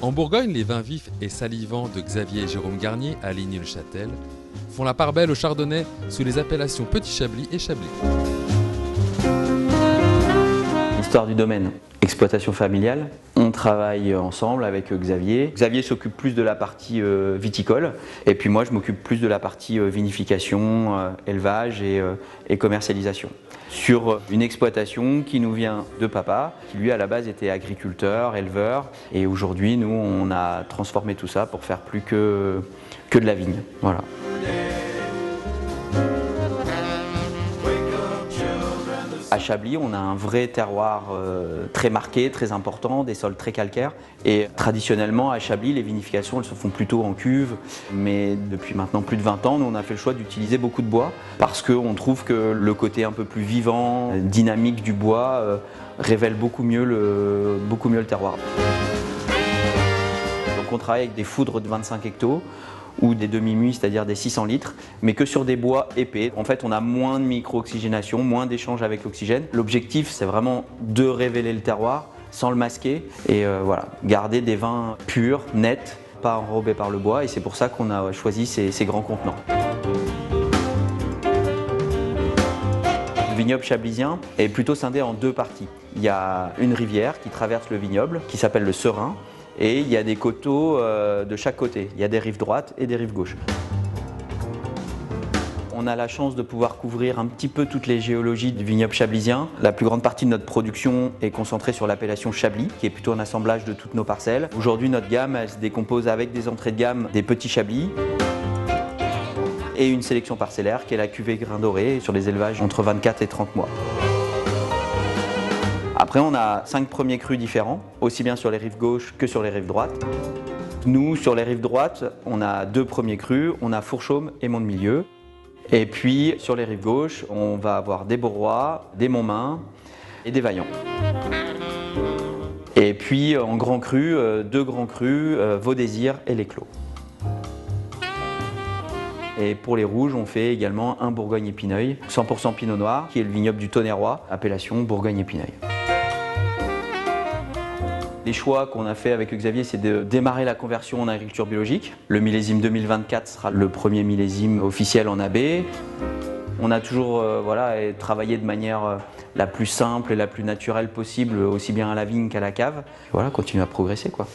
En Bourgogne, les vins vifs et salivants de Xavier et Jérôme Garnier à Ligny-le-Châtel font la part belle au chardonnay sous les appellations Petit Chablis et Chablis. L'histoire du domaine, exploitation familiale. On travaille ensemble avec Xavier. Xavier s'occupe plus de la partie viticole et puis moi je m'occupe plus de la partie vinification, élevage et commercialisation. Sur une exploitation qui nous vient de papa, qui lui à la base était agriculteur, éleveur, et aujourd'hui nous on a transformé tout ça pour faire plus que de la vigne. Voilà. À Chablis, on a un vrai terroir très marqué, très important, des sols très calcaires. Et traditionnellement, à Chablis, les vinifications elles se font plutôt en cuve. Mais depuis maintenant plus de 20 ans, nous, on a fait le choix d'utiliser beaucoup de bois parce qu'on trouve que le côté un peu plus vivant, dynamique du bois révèle beaucoup mieux le terroir. Donc on travaille avec des foudres de 25 hectos ou des demi-muits, c'est-à-dire des 600 litres, mais que sur des bois épais. En fait, on a moins de micro-oxygénation, moins d'échange avec l'oxygène. L'objectif, c'est vraiment de révéler le terroir sans le masquer et voilà, garder des vins purs, nets, pas enrobés par le bois, et c'est pour ça qu'on a choisi ces grands contenants. Le vignoble chablisien est plutôt scindé en deux parties. Il y a une rivière qui traverse le vignoble, qui s'appelle le Serein, et il y a des coteaux de chaque côté. Il y a des rives droites et des rives gauches. On a la chance de pouvoir couvrir un petit peu toutes les géologies du vignoble chablisien. La plus grande partie de notre production est concentrée sur l'appellation Chablis, qui est plutôt un assemblage de toutes nos parcelles. Aujourd'hui, notre gamme elle se décompose avec des entrées de gamme des petits Chablis et une sélection parcellaire qui est la cuvée Grain Doré sur les élevages entre 24 et 30 mois. Après, on a 5 premiers crus différents, aussi bien sur les rives gauches que sur les rives droites. Nous, sur les rives droites, on a 2 premiers crus, on a Fourchaume et Mont-de-Milieu. Et puis, sur les rives gauches, on va avoir des Beaurois, des Montmain et des Vaillants. Et puis, en grand cru, 2 grands crus, Vaudésir et Les Clos. Et pour les rouges, on fait également un Bourgogne-Épineuil, 100% Pinot Noir, qui est le vignoble du Tonnerrois, appellation Bourgogne-Épineuil. Les choix qu'on a fait avec Xavier, c'est de démarrer la conversion en agriculture biologique. Le millésime 2024 sera le premier millésime officiel en AB. On a toujours travaillé de manière la plus simple et la plus naturelle possible, aussi bien à la vigne qu'à la cave. Voilà, continuer à progresser, quoi.